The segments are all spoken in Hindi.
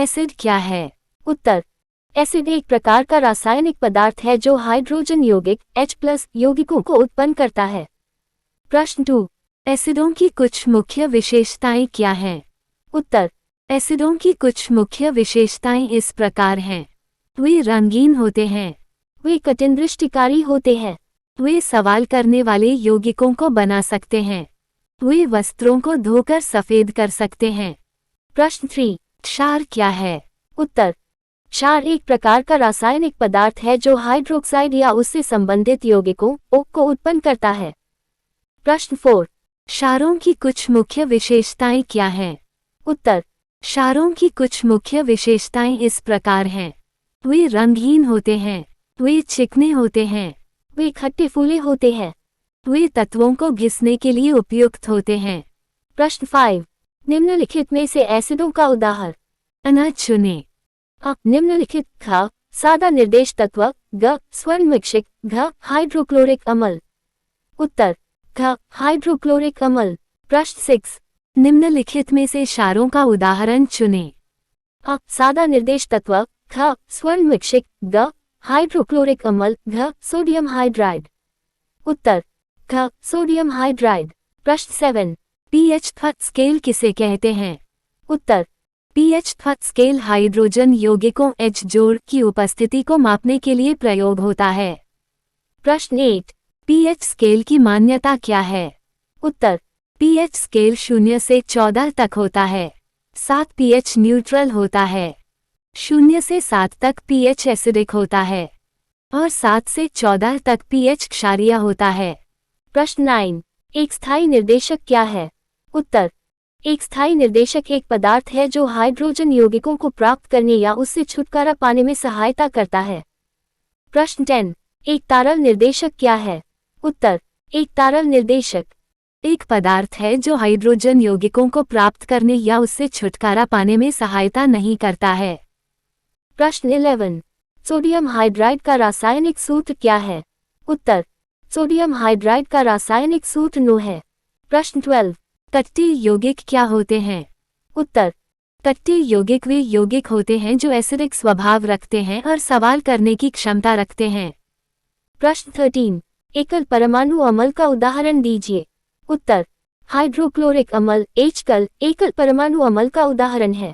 एसिड क्या है? उत्तर, एसिड एक प्रकार का रासायनिक पदार्थ है जो हाइड्रोजन यौगिक H+ यौगिकों को उत्पन्न करता है। प्रश्न 2, एसिडों की कुछ मुख्य विशेषताएं क्या हैं? उत्तर, एसिडों की कुछ मुख्य विशेषताएं इस प्रकार हैं। वे रंगीन होते हैं, वे कठिनदृष्टिकारी होते हैं, वे सवाल करने वाले यौगिकों को बना सकते हैं, वे वस्त्रों को धोकर सफेद कर सकते हैं। प्रश्न 3, क्षार क्या है? उत्तर, क्षार एक प्रकार का रासायनिक पदार्थ है जो हाइड्रोक्साइड या उससे संबंधित यौगिकों O को उत्पन्न करता है। प्रश्न 4, क्षारों की कुछ मुख्य विशेषताएं क्या हैं? उत्तर, क्षारों की कुछ मुख्य विशेषताएं इस प्रकार हैं। वे रंगहीन होते हैं, वे चिकने होते हैं, वे खट्टे फूले होते हैं, वे तत्वों को घिसने के लिए उपयुक्त होते हैं। प्रश्न 5, निम्नलिखित में से एसिडों का उदाहरण चुनें। अ निम्नलिखित ख सादा निर्देश तत्व, ग स्वर्णमिश्रित, घ हाइड्रोक्लोरिक अम्ल। उत्तर, घ हाइड्रोक्लोरिक अम्ल। प्रश्न 6, निम्नलिखित में से क्षारों का उदाहरण चुनें। अ सादा निर्देश तत्व, ख स्वर्णमिश्रित, ग हाइड्रोक्लोरिक अम्ल, घ सोडियम हाइड्राइड। उत्तर, घ सोडियम हाइड्राइड। प्रश्न 7, पीएच स्केल किसे कहते हैं? उत्तर, पीएच स्केल हाइड्रोजन यौगिकों H जोड़ की उपस्थिति को मापने के लिए प्रयोग होता है। प्रश्न 8, पीएच स्केल की मान्यता क्या है? उत्तर, पीएच स्केल 0 से 14 तक होता है। 7 पीएच न्यूट्रल होता है, 0 से 7 तक पीएच एसिडिक होता है और 7 से 14 तक पीएच क्षारीय होता है। प्रश्न 9, एक स्थायी निर्देशक क्या है? उत्तर, एक स्थायी निर्देशक एक पदार्थ है जो हाइड्रोजन यौगिकों को प्राप्त करने या उससे छुटकारा पाने में सहायता करता है। प्रश्न 10, एक तारल निर्देशक क्या है? उत्तर, एक तारल निर्देशक एक पदार्थ है जो हाइड्रोजन यौगिकों को प्राप्त करने या उससे छुटकारा पाने में सहायता नहीं करता है। प्रश्न 11, सोडियम हाइड्राइड का रासायनिक सूत्र क्या है? उत्तर, सोडियम हाइड्राइड का रासायनिक सूत्र NO है। प्रश्न 12, कठिन यौगिक क्या होते हैं? उत्तर, कठिन यौगिक वे यौगिक होते हैं जो एसिडिक स्वभाव रखते हैं और सवाल करने की क्षमता रखते हैं। प्रश्न 13, एकल परमाणु अम्ल का उदाहरण दीजिए। उत्तर, हाइड्रोक्लोरिक अम्ल H एकल परमाणु अम्ल का उदाहरण है।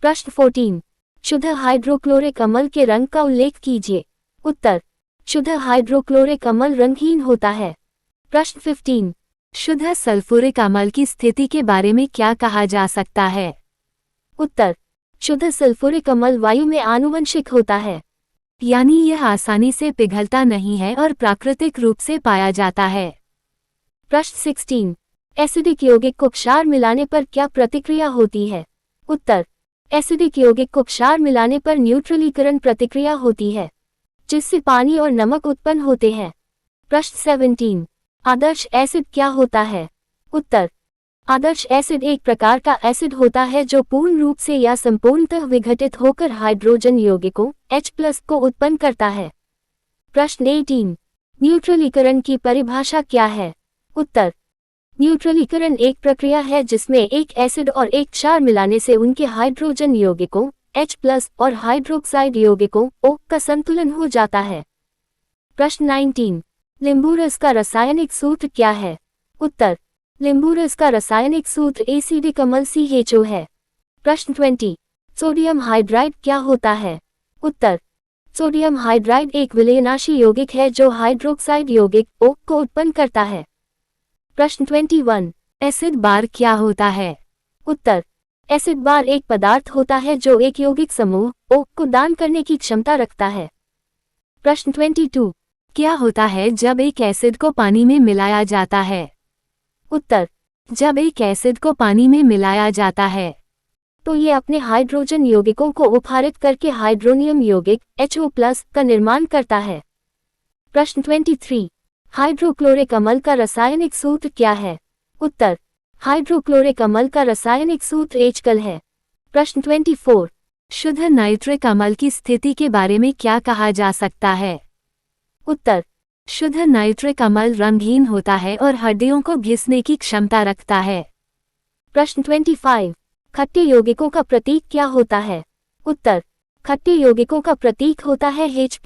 प्रश्न 14, शुद्ध हाइड्रोक्लोरिक अम्ल के रंग का उल्लेख कीजिए। उत्तर, शुद्ध हाइड्रोक्लोरिक अम्ल रंगहीन होता है। प्रश्न 15, शुद्ध सल्फ्यूरिक अम्ल की स्थिति के बारे में क्या कहा जा सकता है? उत्तर, शुद्ध सल्फ्यूरिक अम्ल वायु में आनुवंशिक होता है, यानी यह आसानी से पिघलता नहीं है और प्राकृतिक रूप से पाया जाता है। प्रश्न 16, एसिडिक यौगिक को क्षार मिलाने पर क्या प्रतिक्रिया होती है? उत्तर, एसिडिक यौगिक को क्षार मिलाने पर न्यूट्रलीकरण प्रतिक्रिया होती है, जिससे पानी और नमक उत्पन्न होते हैं। प्रश्न 17, आदर्श एसिड क्या होता है? उत्तर, आदर्श एसिड एक प्रकार का एसिड होता है जो पूर्ण रूप से या संपूर्णतः विघटित होकर हाइड्रोजन यौगिकों H+ को उत्पन्न करता है। प्रश्न 18, न्यूट्रलीकरण की परिभाषा क्या है? उत्तर, न्यूट्रलीकरण एक प्रक्रिया है जिसमें एक एसिड और एक क्षार मिलाने से उनके हाइड्रोजन यौगिकों H+ और हाइड्रोक्साइड यौगिकों O का संतुलन हो जाता है। प्रश्न 19, नींबू रस का रासायनिक सूत्र क्या है? उत्तर, नींबू रस का रासायनिक सूत्र एसिडिक अम्ल CHO है। प्रश्न 20, सोडियम हाइड्राइड क्या होता है? उत्तर, सोडियम हाइड्राइड एक विलयनाशी यौगिक है जो हाइड्रोक्साइड यौगिक O को उत्पन्न करता है। प्रश्न 21, एसिड बार क्या होता है? उत्तर, एसिड बार एक पदार्थ होता है जो एक यौगिक समूह O को दान करने की क्षमता रखता है। प्रश्न 22, क्या होता है जब एक एसिड को पानी में मिलाया जाता है? उत्तर, जब एक एसिड को पानी में मिलाया जाता है तो ये अपने हाइड्रोजन यौगिकों को उपहारित करके हाइड्रोनियम यौगिक HO+ का निर्माण करता है। प्रश्न 23, हाइड्रोक्लोरिक अम्ल का रासायनिक सूत्र क्या है? उत्तर, हाइड्रोक्लोरिक अम्ल का रासायनिक सूत्र H है। प्रश्न 24, शुद्ध नाइट्रिक अम्ल की स्थिति के बारे में क्या कहा जा सकता है? उत्तर, शुद्ध नाइट्रिक अम्ल रंगहीन होता है और हड्डियों को घिसने की क्षमता रखता है। प्रश्न 25, खट्टे यौगिकों का प्रतीक क्या होता है? उत्तर, खट्टे यौगिकों का प्रतीक होता है H+।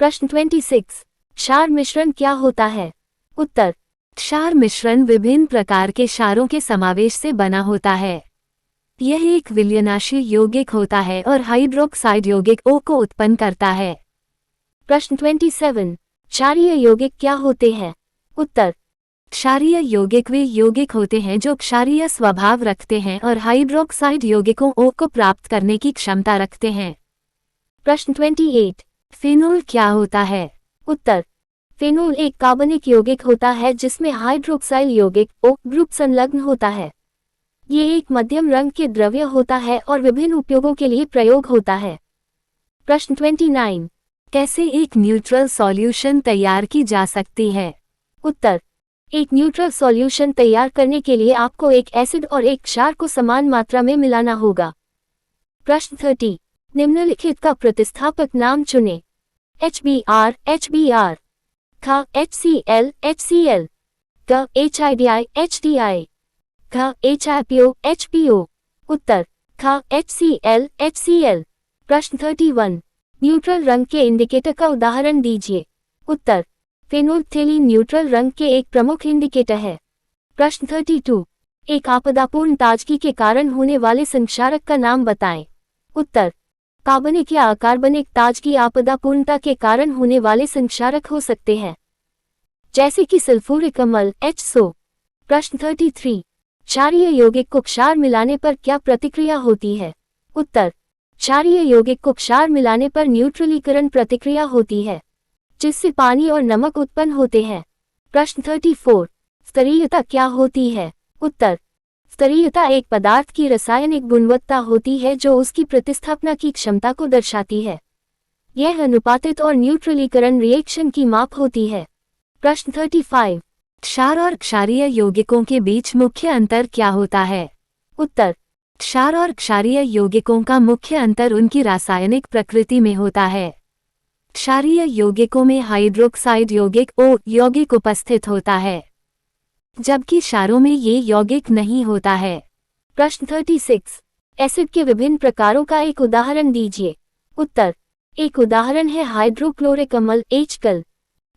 प्रश्न 26, क्षार मिश्रण क्या होता है? उत्तर, क्षार मिश्रण विभिन्न प्रकार के क्षारों के समावेश से बना होता है। यह एक विलयनशील यौगिक होता है और हाइड्रोक्साइड यौगिक O को उत्पन्न करता है। प्रश्न 27, क्षारीय यौगिक क्या होते हैं? उत्तर, क्षारीय यौगिक वे यौगिक होते हैं जो क्षारीय स्वभाव रखते हैं और हाइड्रोक्साइड यौगिकों O को प्राप्त करने की क्षमता रखते हैं। प्रश्न 28, फेनोल क्या होता है? उत्तर, फेनोल एक कार्बनिक यौगिक होता है जिसमें हाइड्रोक्साइल यौगिक O ग्रुप संलग्न होता है। ये एक मध्यम रंग के द्रव्य होता है और विभिन्न उपयोगों के लिए प्रयोग होता है। प्रश्न 29, कैसे एक न्यूट्रल सॉल्यूशन तैयार की जा सकती है? उत्तर, एक न्यूट्रल सॉल्यूशन तैयार करने के लिए आपको एक एसिड और एक क्षार को समान मात्रा में मिलाना होगा। प्रश्न 30, निम्नलिखित का प्रतिस्थापक नाम चुनें। HBr HBr, ख HCl HCl, ग HIDI HDI, घ HIPO HPO। उत्तर, ख HCl HCl। प्रश्न 31, न्यूट्रल रंग के इंडिकेटर का उदाहरण दीजिए। उत्तर, फेनोल्फथेलीन न्यूट्रल रंग के एक प्रमुख इंडिकेटर है। प्रश्न 32, एक आपदापूर्ण ताजगी के कारण होने वाले संक्षारक का नाम बताएं। उत्तर, कार्बनिक या अकार्बनिक ताजगी आपदापूर्णता के कारण होने वाले संक्षारक हो सकते हैं, जैसे कि सल्फ्यूरिक अम्ल HSO। प्रश्न 33, क्षारीय यौगिक को क्षार मिलाने पर क्या प्रतिक्रिया होती है? उत्तर, क्षारीय यौगिक को क्षार मिलाने पर न्यूट्रलीकरण प्रतिक्रिया होती है, जिससे पानी और नमक उत्पन्न होते हैं। प्रश्न 34, स्तरीयता क्या होती है? उत्तर, स्तरीयता एक पदार्थ की रासायनिक गुणवत्ता होती है जो उसकी प्रतिस्थापना की क्षमता को दर्शाती है। यह अनुपातित और न्यूट्रलीकरण रिएक्शन की माप होती है। प्रश्न 35, क्षार और क्षारीय यौगिकों के बीच मुख्य अंतर क्या होता है? उत्तर, क्षार और क्षारीय यौगिकों का मुख्य अंतर उनकी रासायनिक प्रकृति में होता है। क्षारीय यौगिकों में हाइड्रोक्साइड यौगिक O यौगिक उपस्थित होता है, जबकि क्षारों में ये यौगिक नहीं होता है। प्रश्न 36, एसिड के विभिन्न प्रकारों का एक उदाहरण दीजिए। उत्तर, एक उदाहरण है हाइड्रोक्लोरिक अम्ल HCl।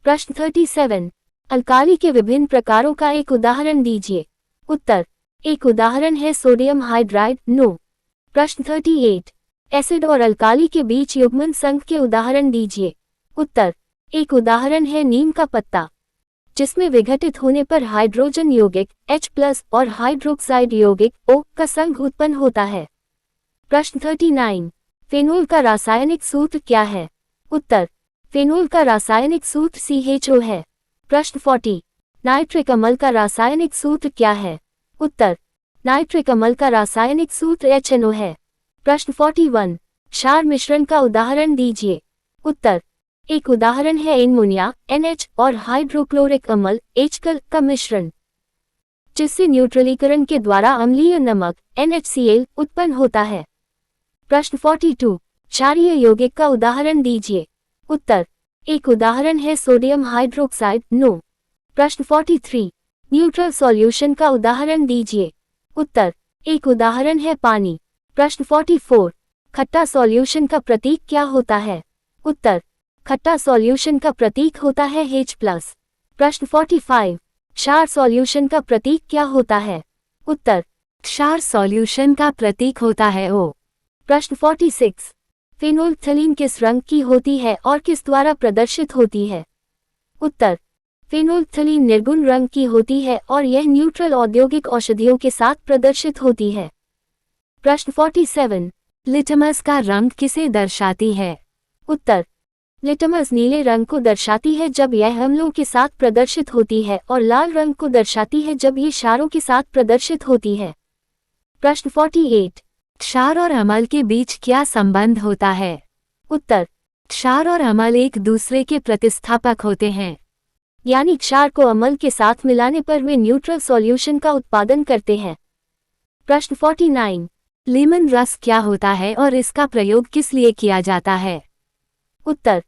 प्रश्न 37, अल्काली के विभिन्न प्रकारों का एक उदाहरण दीजिए। उत्तर, एक उदाहरण है सोडियम हाइड्राइड NO। प्रश्न 38, एसिड और अल्काली के बीच युग्मन संघ के उदाहरण दीजिए। उत्तर, एक उदाहरण है नीम का पत्ता, जिसमें विघटित होने पर हाइड्रोजन यौगिक H+ और हाइड्रोक्साइड यौगिक O का संघ उत्पन्न होता है। प्रश्न 39, फेनोल का रासायनिक सूत्र क्या है? उत्तर, फेनोल का रासायनिक सूत्र CHO है। प्रश्न 40, नाइट्रिक अम्ल का रासायनिक सूत्र क्या है? उत्तर, नाइट्रिक अम्ल का रासायनिक सूत्र HNO है। प्रश्न 41, क्षार मिश्रण का उदाहरण दीजिए। उत्तर, एक उदाहरण है एमोनिया NH और हाइड्रोक्लोरिक अम्ल HCl का मिश्रण, जिससे न्यूट्रलीकरण के द्वारा अम्लीय नमक NHCl उत्पन्न होता है। प्रश्न 42, क्षारीय यौगिक का उदाहरण दीजिए। उत्तर, एक उदाहरण है सोडियम हाइड्रोक्साइड NO। प्रश्न 43, न्यूट्रल सॉल्यूशन का उदाहरण दीजिए। उत्तर, एक उदाहरण है पानी। प्रश्न 44, खट्टा सॉल्यूशन का प्रतीक क्या होता है? उत्तर, खट्टा सॉल्यूशन का प्रतीक होता है H+। प्रश्न 45, क्षार सॉल्यूशन का प्रतीक क्या होता है? उत्तर, क्षार सॉल्यूशन का प्रतीक होता है O। प्रश्न 46, फेनोल्फथलीन किस रंग की होती है और किस द्वारा प्रदर्शित होती है? उत्तर, फेनोल्फथलीन निर्गुण रंग की होती है और यह न्यूट्रल औद्योगिक औषधियों के साथ प्रदर्शित होती है। प्रश्न 47, लिटमस का रंग किसे दर्शाती है? उत्तर, लिटमस नीले रंग को दर्शाती है जब यह अम्लों के साथ प्रदर्शित होती है और लाल रंग को दर्शाती है जब ये क्षारों के साथ प्रदर्शित होती है। प्रश्न 48, क्षार और अम्ल के बीच क्या संबंध होता है? उत्तर, क्षार और अम्ल एक दूसरे के प्रतिस्थापक होते हैं, यानी क्षार को अम्ल के साथ मिलाने पर वे न्यूट्रल सॉल्यूशन का उत्पादन करते हैं। प्रश्न 49, लेमन रस क्या होता है और इसका प्रयोग किस लिए किया जाता है? उत्तर,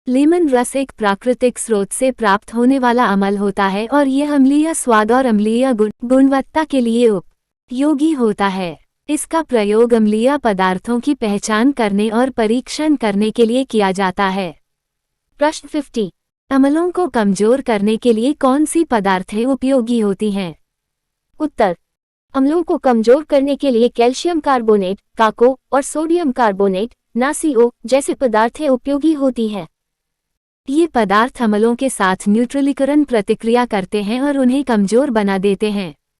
लेमन रस एक प्राकृतिक स्रोत से प्राप्त होने वाला अम्ल होता है और यह अम्लीय स्वाद और अम्लीय गुणवत्ता के लिए उपयोगी होता है। इसका प्रयोग अम्लीय पदार्थों की पहचान करने और परीक्षण करने के लिए किया जाता है। प्रश्न 50। अम्लों को कमजोर करने के लिए कौन सी पदार्थें उपयोगी होती हैं? उत्तर। अम्लों को कमजोर करने के लिए कैल्शियम कार्बोनेट, काको और सोडियम कार्बोनेट, NaCO जैसे पदार्थें उपयोगी होती हैं। ये पदार्थ अम्लों के साथ न्यूट्रलीकरण प्रतिक्रिया करते हैं और उन्हें कमजोर बना देते हैं।